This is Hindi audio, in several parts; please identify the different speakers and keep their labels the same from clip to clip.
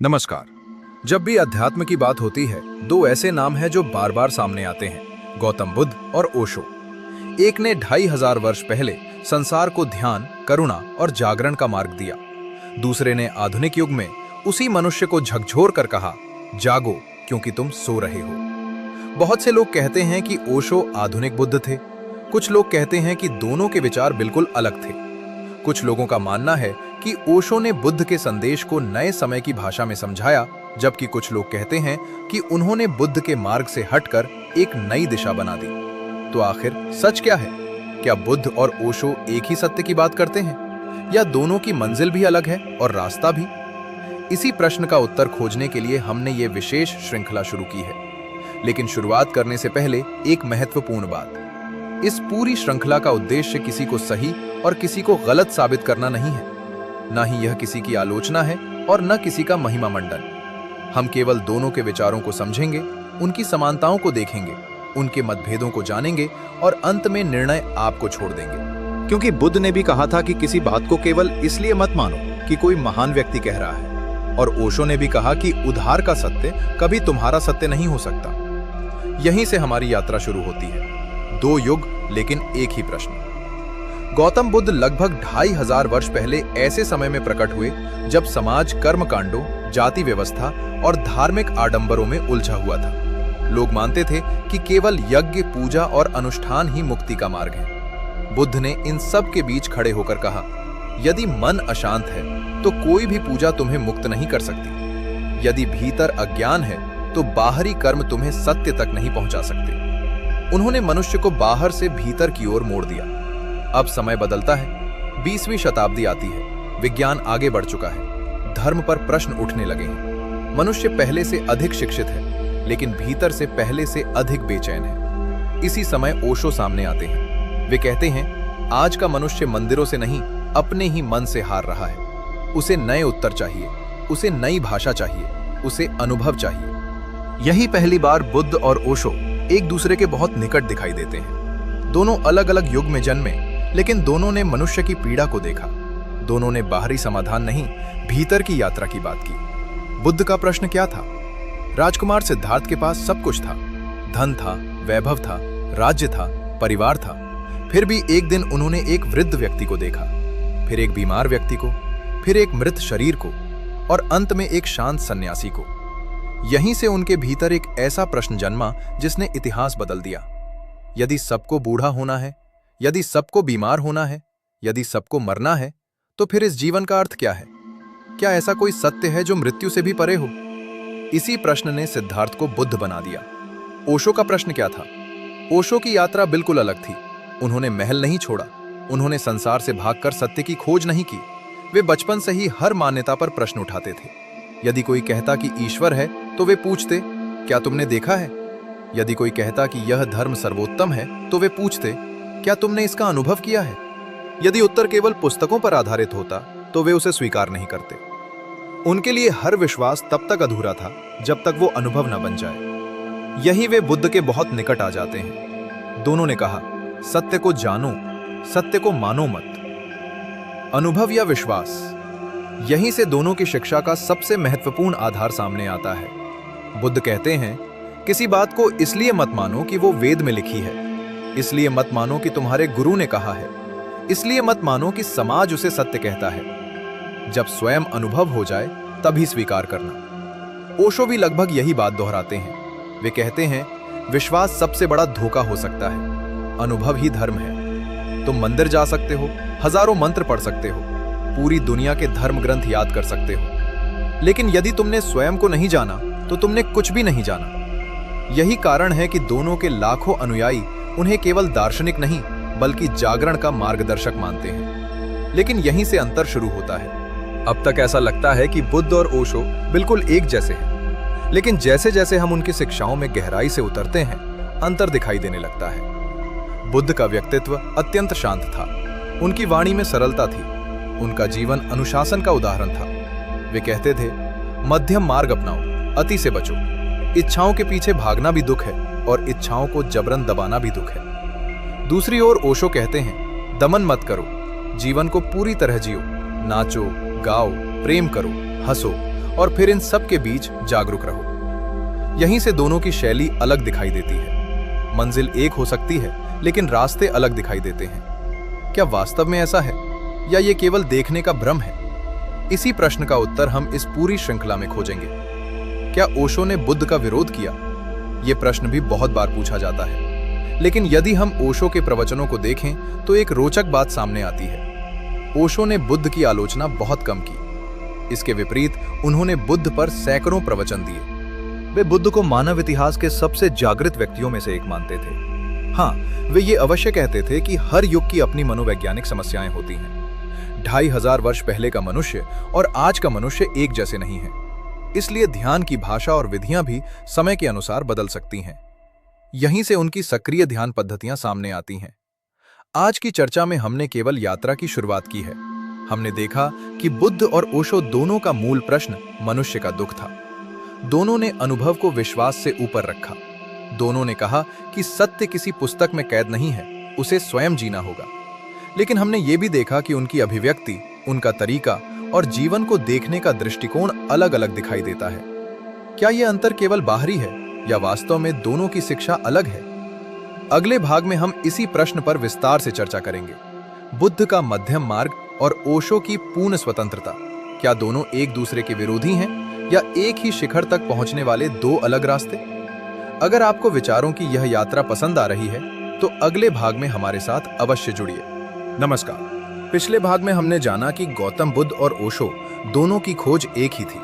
Speaker 1: नमस्कार। जब भी अध्यात्म की बात होती है, दो ऐसे नाम हैं जो बार बार सामने आते हैं, गौतम बुद्ध और ओशो। एक ने 2500 वर्ष पहले संसार को ध्यान, करुणा और जागरण का मार्ग दिया। दूसरे ने आधुनिक युग में उसी मनुष्य को झकझोर कर कहा, जागो क्योंकि तुम सो रहे हो। बहुत से लोग कहते हैं कि ओशो आधुनिक बुद्ध थे। कुछ लोग कहते हैं कि दोनों के विचार बिल्कुल अलग थे। कुछ लोगों का मानना है कि ओशो ने बुद्ध के संदेश को नए समय की भाषा में समझाया, जबकि कुछ लोग कहते हैं कि उन्होंने बुद्ध के मार्ग से हटकर एक नई दिशा बना दी। तो आखिर सच क्या है? क्या बुद्ध और ओशो एक ही सत्य की बात करते हैं, या दोनों की मंजिल भी अलग है और रास्ता भी? इसी प्रश्न का उत्तर खोजने के लिए हमने ये विशेष श्रृंखला शुरू की है। लेकिन शुरुआत करने से पहले एक महत्वपूर्ण बात। इस पूरी श्रृंखला का उद्देश्य किसी को सही और किसी को गलत साबित करना नहीं है। न ही यह किसी की आलोचना है और न किसी का महिमा मंडन। हम केवल दोनों के विचारों को समझेंगे, उनकी समानताओं को देखेंगे, उनके मतभेदों को जानेंगे और अंत में निर्णय आपको छोड़ देंगे।
Speaker 2: क्योंकि बुद्ध ने भी कहा था कि किसी बात को केवल इसलिए मत मानो कि कोई महान व्यक्ति कह रहा है, और ओशो ने भी कहा कि उधार का सत्य कभी तुम्हारा सत्य नहीं हो सकता।
Speaker 1: यहीं से हमारी यात्रा शुरू होती है। दो युग लेकिन एक ही प्रश्न। गौतम बुद्ध लगभग 2500 वर्ष पहले ऐसे समय में प्रकट हुए जब समाज कर्मकांडों, जाति व्यवस्था और धार्मिक आडंबरों में उलझा हुआ था। लोग मानते थे कि केवल यज्ञ, पूजा और अनुष्ठान ही मुक्ति का मार्ग है। बुद्ध ने इन सब के बीच खड़े होकर कहा, यदि मन अशांत है तो कोई भी पूजा तुम्हें मुक्त नहीं कर सकती। यदि भीतर अज्ञान है तो बाहरी कर्म तुम्हें सत्य तक नहीं पहुंचा सकते। उन्होंने मनुष्य को बाहर से भीतर की ओर मोड़ दिया। अब समय बदलता है, 20वीं शताब्दी आती है, विज्ञान आगे बढ़ चुका है, धर्म पर प्रश्न उठने लगे हैं। मनुष्य पहले से अधिक शिक्षित है, लेकिन भीतर से पहले से अधिक बेचैन है। इसी समय ओशो सामने आते हैं। वे कहते हैं, आज का मनुष्य मंदिरों से नहीं, अपने ही मन से हार रहा है। उसे नए उत्तर चाहिए, उसे नई भाषा चाहिए, उसे अनुभव चाहिए।
Speaker 2: यही पहली बार बुद्ध और ओशो एक दूसरे के बहुत निकट दिखाई देते हैं।
Speaker 1: दोनों अलग अलग युग में जन्मे, लेकिन दोनों ने मनुष्य की पीड़ा को देखा। दोनों ने बाहरी समाधान नहीं, भीतर की यात्रा की बात की। बुद्ध का प्रश्न क्या था? राजकुमार सिद्धार्थ के पास सब कुछ था, धन था, वैभव था, राज्य था, परिवार था। फिर भी एक दिन उन्होंने एक वृद्ध व्यक्ति को देखा, फिर एक बीमार व्यक्ति को, फिर एक मृत शरीर को, और अंत में एक शांत सन्यासी को। यहीं से उनके भीतर एक ऐसा प्रश्न जन्मा जिसने इतिहास बदल दिया। यदि सबको बूढ़ा होना है, यदि सबको बीमार होना है, यदि सबको मरना है, तो फिर इस जीवन का अर्थ क्या है? क्या ऐसा कोई सत्य है जो मृत्यु से भी परे हो? इसी प्रश्न ने सिद्धार्थ को बुद्ध बना दिया। ओशो का प्रश्न क्या था? ओशो की यात्रा बिल्कुल अलग थी। उन्होंने महल नहीं छोड़ा, उन्होंने संसार से भागकर सत्य की खोज नहीं की। वे बचपन से ही हर मान्यता पर प्रश्न उठाते थे। यदि कोई कहता कि ईश्वर है तो वे पूछते, क्या तुमने देखा है? यदि कोई कहता कि यह धर्म सर्वोत्तम है तो वे पूछते, क्या तुमने इसका अनुभव किया है? यदि उत्तर केवल पुस्तकों पर आधारित होता तो वे उसे स्वीकार नहीं करते। उनके लिए हर विश्वास तब तक अधूरा था जब तक वो अनुभव न बन जाए। यही वे बुद्ध के बहुत निकट आ जाते हैं। दोनों ने कहा, सत्य को जानो, सत्य को मानो मत। अनुभव या विश्वास, यहीं से दोनों की शिक्षा का सबसे महत्वपूर्ण आधार सामने आता है। बुद्ध कहते हैं, किसी बात को इसलिए मत मानो कि वो वेद में लिखी है, इसलिए मत मानो कि तुम्हारे गुरु ने कहा है, इसलिए मत मानो कि समाज उसे सत्य कहता है। जब स्वयं अनुभव हो जाए तभी स्वीकार करना। ओशो भी लगभग यही बात दोहराते हैं। वे कहते हैं, विश्वास सबसे बड़ा धोखा हो सकता है, अनुभव ही धर्म है। तुम मंदिर जा सकते हो, हजारों मंत्र पढ़ सकते हो, पूरी दुनिया के धर्म ग्रंथ याद कर सकते हो, लेकिन यदि तुमने स्वयं को नहीं जाना तो तुमने कुछ भी नहीं जाना। यही कारण है कि दोनों के लाखों अनुयायी उन्हें केवल दार्शनिक नहीं बल्कि जागरण का मार्गदर्शक मानते हैं। लेकिन यहीं से अंतर शुरू होता है। अब तक ऐसा लगता है कि बुद्ध और ओशो बिल्कुल एक जैसे हैं, लेकिन जैसे जैसे हम उनकी शिक्षाओं में गहराई से उतरते हैं, अंतर दिखाई देने लगता है। बुद्ध का व्यक्तित्व अत्यंत शांत था, उनकी वाणी में सरलता थी, उनका जीवन अनुशासन का उदाहरण था। वे कहते थे, मध्यम मार्ग अपनाओ, अति से बचो। इच्छाओं के पीछे भागना भी दुख है और इच्छाओं को जबरन दबाना भी दुख है। दूसरी ओर ओशो कहते हैं, दमन मत करो, जीवन को पूरी तरह जियो, नाचो, गाओ, प्रेम करो, हंसो और फिर इन सब के बीच जागरूक रहो। यहीं से दोनों की शैली अलग दिखाई देती है। मंजिल एक हो सकती है, लेकिन रास्ते अलग दिखाई देते हैं। क्या वास्तव में ऐसा है, या ये केवल देखने का भ्रम है? इसी प्रश्न का उत्तर हम इस पूरी श्रृंखला में खोजेंगे। क्या ओशो ने बुद्ध का विरोध किया? ये प्रश्न भी बहुत बार पूछा जाता है, लेकिन यदि हम ओशो के प्रवचनों को देखें तो एक रोचक बात सामने आती है। ओशो ने बुद्ध की आलोचना बहुत कम की। इसके विपरीत उन्होंने बुद्ध पर सैकड़ों प्रवचन दिए।
Speaker 2: वे बुद्ध को मानव इतिहास के सबसे जागृत व्यक्तियों में से एक मानते थे। हाँ, वे ये अवश्य कहते थे कि हर युग की अपनी मनोवैज्ञानिक समस्याएं होती हैं। 2500 वर्ष पहले का मनुष्य और आज का मनुष्य एक जैसे नहीं है, इसलिए ध्यान की भाषा और विधियां भी समय के अनुसार बदल सकती हैं। यहीं से उनकी सक्रिय ध्यान पद्धतियां सामने आती हैं। आज की चर्चा में हमने केवल यात्रा की शुरुआत की है। हमने देखा कि बुद्ध और ओशो दोनों का मूल प्रश्न मनुष्य का दुख था। दोनों ने अनुभव को विश्वास से ऊपर रखा। दोनों ने कहा कि सत्य किसी पुस्तक में कैद नहीं है, उसे स्वयं जीना होगा। लेकिन हमने ये भी देखा कि उनकी अभिव्यक्ति, उनका तरीका और जीवन को देखने का दृष्टिकोण अलग अलग दिखाई देता है। क्या यह अंतर केवल बाहरी है, या वास्तव में दोनों की शिक्षा अलग है? अगले भाग में हम इसी प्रश्न पर विस्तार से चर्चा करेंगे। बुद्ध का मध्यम मार्ग और ओशो की पूर्ण स्वतंत्रता, क्या दोनों एक दूसरे के विरोधी हैं, या एक ही शिखर तक पहुंचने वाले दो अलग रास्ते? अगर आपको विचारों की यह यात्रा पसंद आ रही है तो अगले भाग में हमारे साथ अवश्य जुड़िए। नमस्कार। पिछले भाग में हमने जाना कि गौतम बुद्ध और ओशो दोनों की खोज एक ही थी,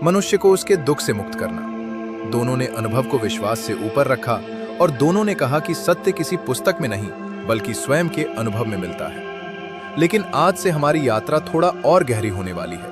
Speaker 2: मनुष्य को उसके दुख से मुक्त करना। दोनों ने अनुभव को विश्वास से ऊपर रखा और दोनों ने कहा कि सत्य किसी पुस्तक में नहीं बल्कि स्वयं के अनुभव में मिलता है। लेकिन आज से हमारी यात्रा थोड़ा और गहरी होने वाली है,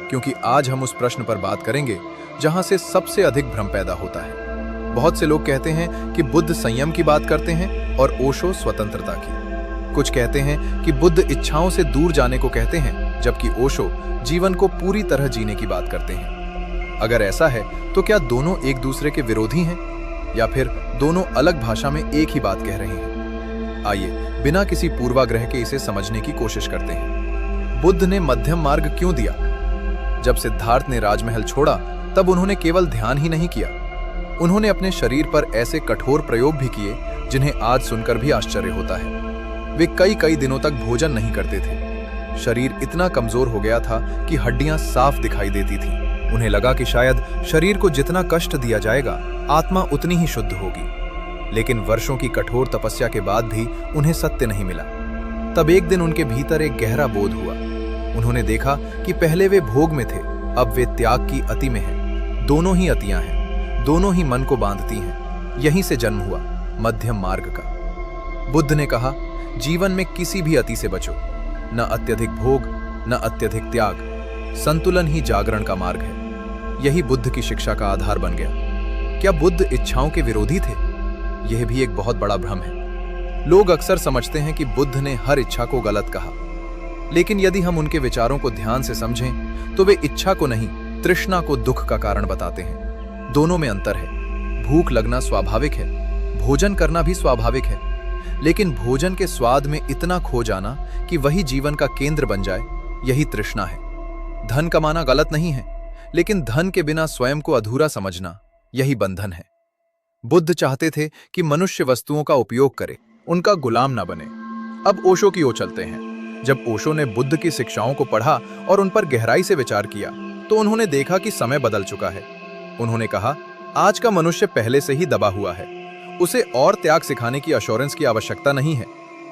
Speaker 2: क्योंकि आज हम उस प्रश्न पर बात करेंगे जहां से सबसे अधिक भ्रम पैदा होता है। बहुत से लोग कहते हैं कि बुद्ध संयम की बात करते हैं और ओशो स्वतंत्रता की। कुछ कहते हैं कि बुद्ध इच्छाओं से दूर जाने को कहते हैं, जबकि ओशो जीवन को पूरी तरह जीने की बात करते हैं। अगर ऐसा है तो क्या दोनों एक दूसरे के विरोधी हैं, या फिर दोनों अलग भाषा में एक ही बात कह रहे हैं? आइए बिना किसी पूर्वाग्रह के इसे समझने की कोशिश करते हैं। बुद्ध ने मध्यम मार्ग क्यों दिया? जब सिद्धार्थ ने राजमहल छोड़ा तब उन्होंने केवल ध्यान ही नहीं किया, उन्होंने अपने शरीर पर ऐसे कठोर प्रयोग भी किए जिन्हें आज सुनकर भी आश्चर्य होता है। वे कई दिनों तक भोजन नहीं करते थे। शरीर इतना कमजोर हो गया था कि हड्डियां साफ दिखाई देती थीं। उन्हें लगा कि शायद शरीर को जितना कष्ट दिया जाएगा, आत्मा उतनी ही शुद्ध होगी। लेकिन वर्षों की कठोर तपस्या के बाद भी उन्हें सत्य नहीं मिला। तब एक दिन उनके भीतर एक गहरा बोध हुआ। उन्होंने देखा कि पहले वे भोग में थे, अब वे त्याग की अति में हैं। दोनों ही अतियां हैं, दोनों ही मन को बांधती हैं। यहीं से जन्म हुआ मध्यम मार्ग का। बुद्ध ने कहा, जीवन में किसी भी अति से बचो, न अत्यधिक भोग न अत्यधिक त्याग। संतुलन ही जागरण का मार्ग है। यही बुद्ध की शिक्षा का आधार बन गया। क्या बुद्ध इच्छाओं के विरोधी थे? यह भी एक बहुत बड़ा भ्रम है। लोग अक्सर समझते हैं कि बुद्ध ने हर इच्छा को गलत कहा, लेकिन यदि हम उनके विचारों को ध्यान से समझें तो वे इच्छा को नहीं, तृष्णा को दुख का कारण बताते हैं। दोनों में अंतर है। भूख लगना स्वाभाविक है, भोजन करना भी स्वाभाविक है, लेकिन भोजन के स्वाद में इतना खो जाना कि वही जीवन का केंद्र बन जाए, यही तृष्णा है। धन कमाना गलत नहीं है, लेकिन धन के बिना स्वयं को अधूरा समझना, यही बंधन है। बुद्ध चाहते थे कि मनुष्य वस्तुओं का उपयोग करे, उनका गुलाम ना बने। अब ओशो की ओर चलते हैं। जब ओशो ने बुद्ध की शिक्षाओं को पढ़ा और उन पर गहराई से विचार किया तो उन्होंने देखा कि समय बदल चुका है। उन्होंने कहा, आज का मनुष्य पहले से ही दबा हुआ है। उसे और त्याग सिखाने की अश्योरेंस की आवश्यकता नहीं है,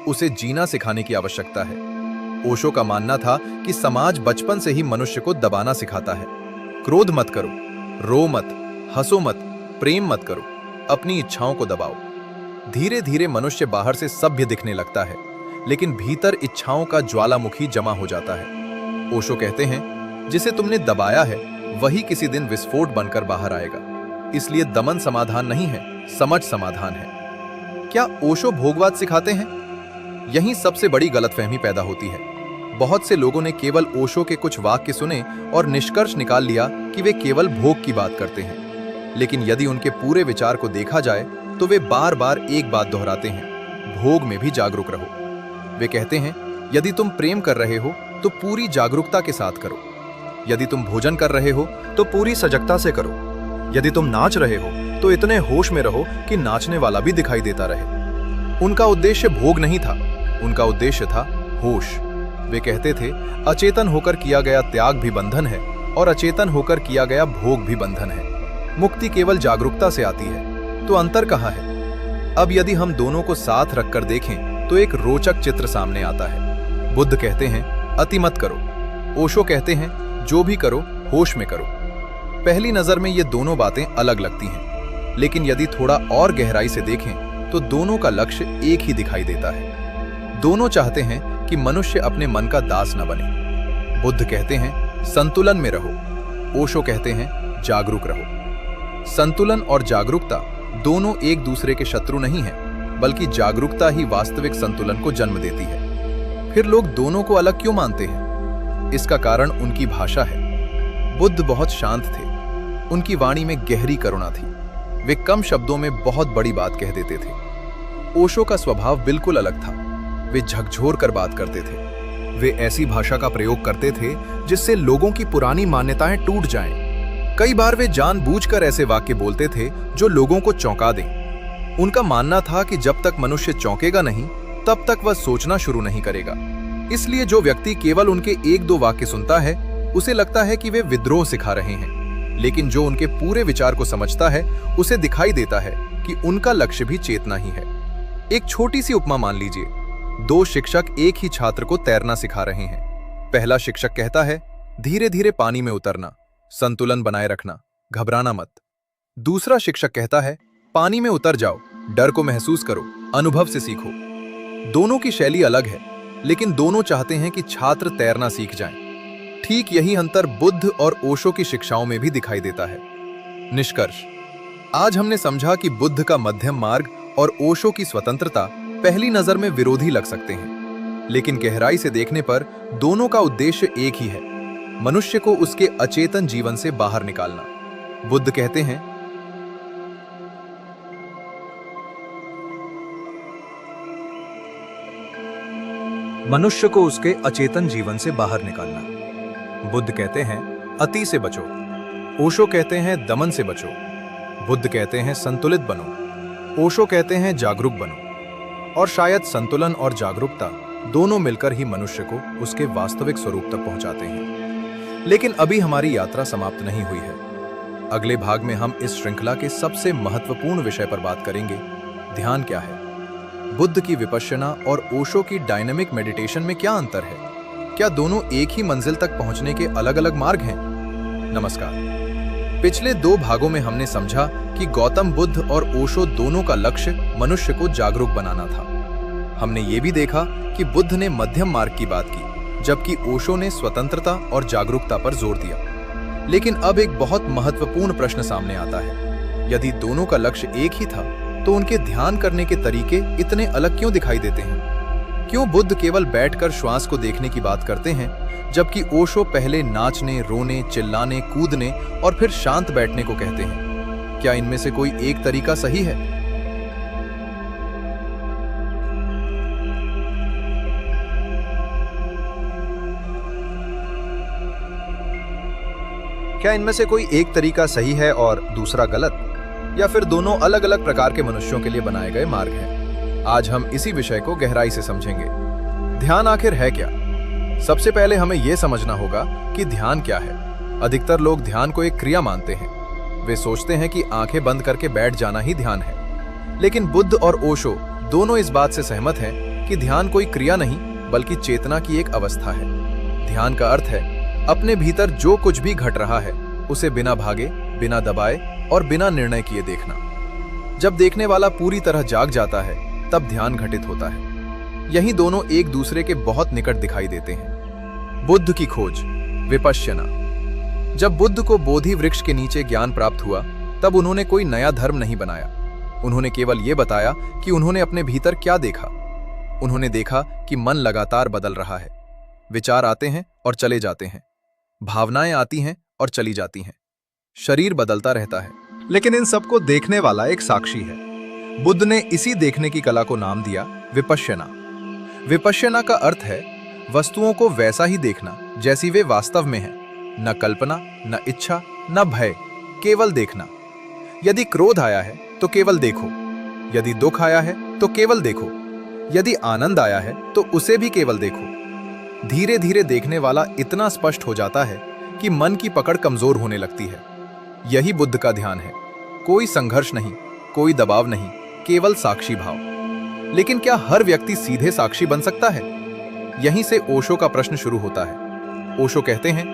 Speaker 2: उसे जीना सिखाने की आवश्यकता है। ओशो का मानना था कि समाज बचपन से ही मनुष्य को दबाना सिखाता है। क्रोध मत करो, रो मत, हंसो मत, प्रेम मत करो, अपनी इच्छाओं को दबाओ। धीरे धीरे मनुष्य बाहर से सभ्य दिखने लगता है, लेकिन भीतर इच्छाओं का ज्वालामुखी जमा हो जाता है। ओशो कहते हैं, जिसे तुमने दबाया है वही किसी दिन विस्फोट बनकर बाहर आएगा। इसलिए दमन समाधान नहीं है, समझ समाधान है। क्या ओशो भोगवाद सिखाते हैं? यहीं सबसे बड़ी गलतफहमी पैदा होती है। बहुत से लोगों ने केवल ओशो के कुछ वाक्य सुने और निष्कर्ष निकाल लिया कि वे केवल भोग की बात करते हैं। लेकिन यदि उनके पूरे विचार को देखा जाए तो वे बार बार एक बात दोहराते हैं, भोग में भी जागरूक रहो। वे कहते हैं, यदि तुम प्रेम कर रहे हो तो पूरी जागरूकता के साथ करो। यदि तुम भोजन कर रहे हो तो पूरी सजगता से करो। यदि तुम नाच रहे हो तो इतने होश में रहो कि नाचने वाला भी दिखाई देता रहे। उनका उद्देश्य भोग नहीं था, उनका उद्देश्य था होश। वे कहते थे, अचेतन होकर किया गया त्याग भी बंधन है और अचेतन होकर किया गया भोग भी बंधन है। मुक्ति केवल जागरूकता से आती है। तो अंतर कहाँ है? अब यदि हम दोनों को साथ रखकर देखें तो एक रोचक चित्र सामने आता है। बुद्ध कहते हैं, अति मत करो। ओशो कहते हैं, जो भी करो होश में करो। पहली नजर में ये दोनों बातें अलग लगती हैं, लेकिन यदि थोड़ा और गहराई से देखें तो दोनों का लक्ष्य एक ही दिखाई देता है। दोनों चाहते हैं कि मनुष्य अपने मन का दास न बने। बुद्ध कहते हैं, संतुलन में रहो। ओशो कहते हैं, जागरूक रहो। संतुलन और जागरूकता दोनों एक दूसरे के शत्रु नहीं हैं, बल्कि जागरूकता ही वास्तविक संतुलन को जन्म देती है। फिर लोग दोनों को अलग क्यों मानते हैं? इसका कारण उनकी भाषा है। बुद्ध बहुत शांत थे, उनकी वाणी में गहरी करुणा थी। वे कम शब्दों में बहुत बड़ी बात कह देते थे। ओशो का स्वभाव बिल्कुल अलग था। वे झकझोर कर बात करते थे। वे ऐसी भाषा का प्रयोग करते थे जिससे लोगों की पुरानी मान्यताएं टूट जाएं। कई बार वे जानबूझकर ऐसे वाक्य बोलते थे जो लोगों को चौंका दें। उनका मानना था कि जब तक मनुष्य चौंकेगा नहीं, तब तक वह सोचना शुरू नहीं करेगा। इसलिए जो व्यक्ति केवल उनके एक दो वाक्य सुनता है, उसे लगता है कि वे विद्रोह सिखा रहे हैं। लेकिन जो उनके पूरे विचार को समझता है, उसे दिखाई देता है कि उनका लक्ष्य भी चेतना ही है। एक छोटी सी उपमा मान लीजिए। दो शिक्षक एक ही छात्र को तैरना सिखा रहे हैं। पहला शिक्षक कहता है, धीरे धीरे पानी में उतरना, संतुलन बनाए रखना, घबराना मत। दूसरा शिक्षक कहता है, पानी में उतर जाओ, डर को महसूस करो, अनुभव से सीखो। दोनों की शैली अलग है, लेकिन दोनों चाहते हैं कि छात्र तैरना सीख जाएं। ठीक यही अंतर बुद्ध और ओशो की शिक्षाओं में भी दिखाई देता है। निष्कर्ष, आज हमने समझा कि बुद्ध का मध्यम मार्ग और ओशो की स्वतंत्रता पहली नजर में विरोधी लग सकते हैं, लेकिन गहराई से देखने पर दोनों का उद्देश्य एक ही है, मनुष्य को उसके अचेतन जीवन से बाहर निकालना। बुद्ध कहते हैं, मनुष्य को उसके अचेतन जीवन से बाहर निकालना। बुद्ध कहते हैं, अति से बचो। ओशो कहते हैं, दमन से बचो। बुद्ध कहते हैं, संतुलित बनो। ओशो कहते हैं, जागरूक बनो। और शायद संतुलन और जागरूकता दोनों मिलकर ही मनुष्य को उसके वास्तविक स्वरूप तक पहुंचाते हैं। लेकिन अभी हमारी यात्रा समाप्त नहीं हुई है। अगले भाग में हम इस श्रृंखला के सबसे महत्वपूर्ण विषय पर बात करेंगे, ध्यान क्या है? बुद्ध की विपश्यना और ओशो की डायनामिक मेडिटेशन में क्या अंतर है? क्या दोनों एक ही मंजिल तक पहुंचने के अलग अलग मार्ग हैं? नमस्कार। पिछले दो भागों में हमने समझा कि गौतम बुद्ध और ओशो दोनों का लक्ष्य मनुष्य को जागरूक बनाना था। हमने ये भी देखा कि बुद्ध ने मध्यम मार्ग की बात की, जबकि ओशो ने स्वतंत्रता और जागरूकता पर जोर दिया। लेकिन अब एक बहुत महत्वपूर्ण प्रश्न सामने आता है। यदि दोनों का लक्ष्य एक ही था, तो उनके ध्यान करने के तरीके इतने अलग क्यों दिखाई देते हैं? क्यों बुद्ध केवल बैठकर श्वास को देखने की बात करते हैं, जबकि ओशो पहले नाचने, रोने, चिल्लाने, कूदने और फिर शांत बैठने को कहते हैं? क्या इनमें से कोई एक तरीका सही है? क्या इनमें से कोई एक तरीका सही है और दूसरा गलत, या फिर दोनों अलग अलग प्रकार के मनुष्यों के लिए बनाए गए मार्ग हैं? आज हम इसी विषय को गहराई से समझेंगे। ध्यान आखिर है क्या? सबसे पहले हमें यह समझना होगा कि ध्यान क्या है। अधिकतर लोग ध्यान को एक क्रिया मानते हैं। वे सोचते हैं कि आंखें बंद करके बैठ जाना ही ध्यान है। लेकिन बुद्ध और ओशो दोनों इस बात से सहमत हैं कि ध्यान कोई क्रिया नहीं, बल्कि चेतना की एक अवस्था है। ध्यान का अर्थ है अपने भीतर जो कुछ भी घट रहा है, उसे बिना भागे, बिना दबाए और बिना निर्णय किए देखना। जब देखने वाला पूरी तरह जाग जाता है, तब ध्यान घटित होता है। यही दोनों एक दूसरे के बहुत निकट दिखाई देते हैं। बुद्ध की खोज, विपश्यना। जब बुद्ध को बोधि वृक्ष के नीचे ज्ञान प्राप्त हुआ, तब उन्होंने कोई नया धर्म नहीं बनाया। उन्होंने केवल यह बताया कि उन्होंने अपने भीतर क्या देखा। उन्होंने देखा कि मन लगातार बदल रहा है। विचार आते हैं और चले जाते हैं, भावनाएं आती हैं और चली जाती हैं, शरीर बदलता रहता है, लेकिन इन सबको देखने वाला एक साक्षी है। बुद्ध ने इसी देखने की कला को नाम दिया विपश्यना। विपश्यना का अर्थ है वस्तुओं को वैसा ही देखना जैसी वे वास्तव में हैं,
Speaker 1: न कल्पना, न इच्छा, न भय, केवल देखना। यदि क्रोध आया है तो केवल देखो, यदि दुख आया है तो केवल देखो, यदि आनंद आया है तो उसे भी केवल देखो। धीरे धीरे देखने वाला इतना स्पष्ट हो जाता है कि मन की पकड़ कमजोर होने लगती है। यही बुद्ध का ध्यान है। कोई संघर्ष नहीं, कोई दबाव नहीं, केवल साक्षी भाव। लेकिन क्या हर व्यक्ति सीधे साक्षी बन सकता है? यहीं से ओशो का प्रश्न शुरू होता है। ओशो कहते हैं,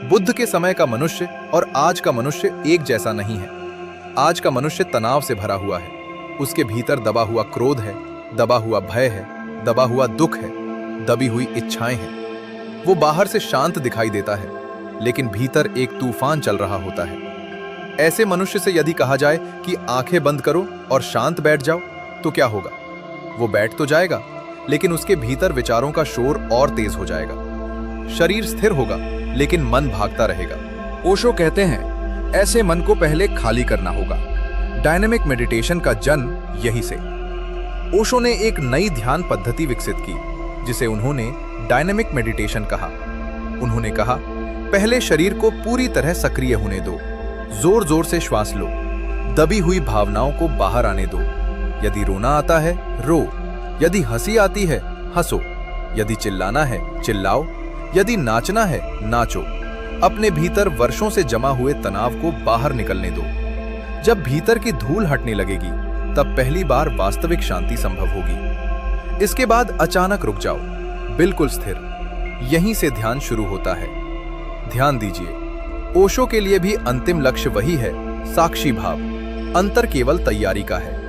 Speaker 1: बुद्ध के समय का मनुष्य और आज का मनुष्य एक जैसा नहीं है। आज का मनुष्य तनाव से भरा हुआ है। उसके भीतर दबा हुआ क्रोध है, दबा हुआ भय है, दबा हुआ दुख है, दबी हुई इच्छाएं हैं। वो बाहर से शांत दिखाई देता है, लेकिन भीतर एक तूफान चल रहा होता है। ऐसे मनुष्य से यदि कहा जाए कि आंखें बंद करो और शांत बैठ जाओ, तो क्या होगा? वो बैठ तो जाएगा, लेकिन उसके भीतर विचारों का शोर और तेज हो जाएगा। शरीर स्थिर होगा, लेकिन मन भागता रहेगा। ओशो कहते हैं, ऐसे मन को पहले खाली करना होगा। डायनेमिक मेडिटेशन का जन्म यही से। ओशो ने एक नई ध्यान पद्धति विकसित की, जिसे उन्होंने डायनेमिक मेडिटेशन कहा। उन्होंने कहा, पहले शरीर को पूरी तरह सक्रिय होने दो, जोर जोर से श्वास लो, दबी हुई भावनाओं को बाहर आने दो। यदि रोना आता है, रो। यदि हंसी आती है, हंसो। यदि चिल्लाना है, चिल्लाओ। यदि नाचना है, नाचो। अपने भीतर वर्षों से जमा हुए तनाव को बाहर निकलने दो। जब भीतर की धूल हटने लगेगी, तब पहली बार वास्तविक शांति संभव होगी। इसके बाद अचानक रुक जाओ, बिल्कुल स्थिर। यहीं से ध्यान शुरू होता है। ध्यान दीजिए, ओशो के लिए भी अंतिम लक्ष्य वही है, साक्षी भाव। अंतर केवल तैयारी का है।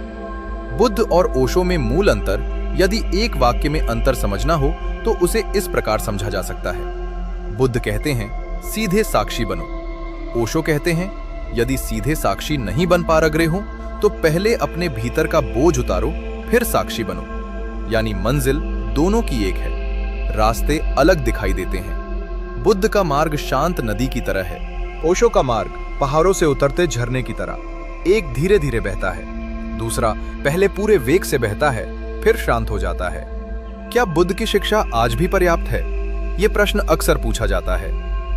Speaker 1: बुद्ध और ओशो में मूल अंतर, यदि एक वाक्य में अंतर समझना हो तो उसे इस प्रकार समझा जा सकता है। बुद्ध कहते हैं, सीधे साक्षी बनो। ओशो कहते हैं, यदि सीधे साक्षी नहीं बन पा रहे हो तो पहले अपने भीतर का बोझ उतारो, फिर साक्षी बनो। यानी मंजिल दोनों की एक है, रास्ते अलग दिखाई देते हैं। बुद्ध का मार्ग शांत नदी की तरह है। ओशो का मार्ग पहाड़ों से उतरते झरने की तरह। एक धीरे धीरे बहता है, दूसरा पहले पूरे वेग से बहता है, फिर शांत हो जाता है। क्या बुद्ध की शिक्षा आज भी पर्याप्त है? ये प्रश्न अक्सर पूछा जाता है।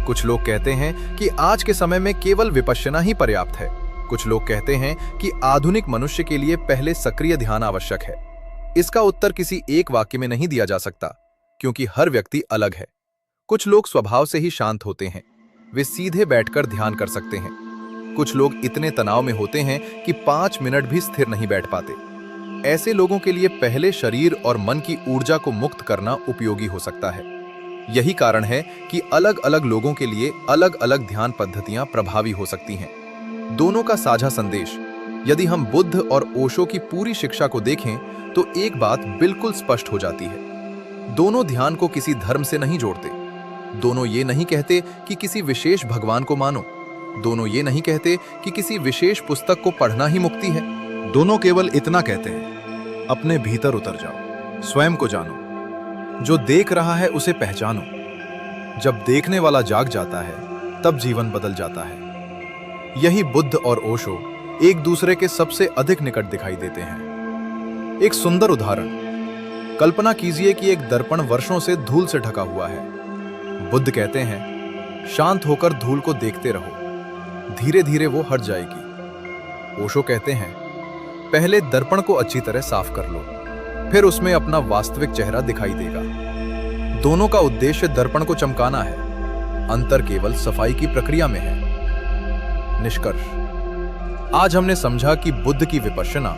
Speaker 1: कुछ लोग कहते हैं कि आज के समय में केवल विपश्यना ही पर्याप्त है। कुछ लोग कहते हैं कि आधुनिक मनुष्य के लिए पहले सक्रिय ध्यान आवश्यक है। इसका उत्तर किसी एक वाक्य में नहीं दिया जा सकता, क्योंकि हर व्यक्ति अलग है। कुछ लोग स्वभाव से ही शांत होते हैं, वे सीधे बैठकर ध्यान कर सकते हैं। कुछ लोग इतने तनाव में होते हैं कि 5 मिनट भी स्थिर नहीं बैठ पाते। ऐसे लोगों के लिए पहले शरीर और मन की ऊर्जा को मुक्त करना उपयोगी हो सकता है। यही कारण है कि अलग अलग लोगों के लिए अलग अलग ध्यान पद्धतियां प्रभावी हो सकती हैं। दोनों का साझा संदेश, यदि हम बुद्ध और ओशो की पूरी शिक्षा को देखें तो एक बात बिल्कुल स्पष्ट हो जाती है। दोनों ध्यान को किसी धर्म से नहीं जोड़ते। दोनों ये नहीं कहते कि किसी विशेष भगवान को मानो। दोनों ये नहीं कहते कि किसी विशेष पुस्तक को पढ़ना ही मुक्ति है। दोनों केवल इतना कहते हैं, अपने भीतर उतर जाओ, स्वयं को जानो, जो देख रहा है उसे पहचानो। जब देखने वाला जाग जाता है, तब जीवन बदल जाता है। यही बुद्ध और ओशो एक दूसरे के सबसे अधिक निकट दिखाई देते हैं। एक सुंदर उदाहरण, कल्पना कीजिए कि एक दर्पण वर्षों से धूल से ढका हुआ है। बुद्ध कहते हैं, शांत होकर धूल को देखते रहो, धीरे धीरे वो हट जाएगी। ओशो कहते हैं, पहले दर्पण को अच्छी तरह साफ कर लो, फिर उसमें अपना वास्तविक चेहरा दिखाई देगा। दोनों का उद्देश्य दर्पण को चमकाना है, अंतर केवल सफाई की प्रक्रिया में है। निष्कर्ष, आज हमने समझा कि बुद्ध की विपश्यना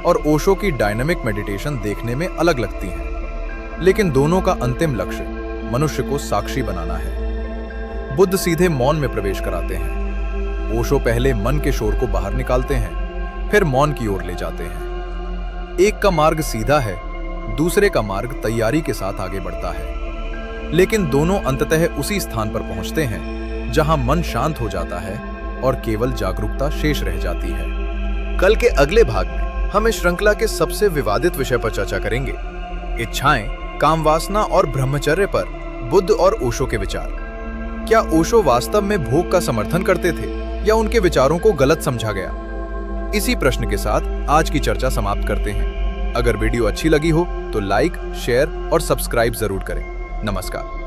Speaker 1: और ओशो की डायनामिक मेडिटेशन देखने में अलग लगती हैं, लेकिन दोनों का अंतिम लक्ष्य मनुष्य को साक्षी बनाना है। बुद्ध सीधे मौन में प्रवेश कराते हैं। ओशो पहले मन के शोर को बाहर निकालते हैं, फिर मौन की ओर ले जाते हैं। एक का मार्ग सीधा है, दूसरे का मार्ग तैयारी के साथ आगे बढ़ता है, लेकिन दोनों अंततः उसी स्थान पर पहुंचते हैं जहां मन शांत हो जाता है और केवल जागरूकता शेष रह जाती है। कल के अगले भाग में हम इस श्रृंखला के सबसे विवादित विषय पर चर्चा करेंगे, इच्छाएं, काम वासना और ब्रह्मचर्य पर बुद्ध और ओशो के विचार। क्या ओशो वास्तव में भोग का समर्थन करते थे या उनके विचारों को गलत समझा गया? इसी प्रश्न के साथ आज की चर्चा समाप्त करते हैं। अगर वीडियो अच्छी लगी हो तो लाइक, शेयर और सब्सक्राइब जरूर करें। नमस्कार।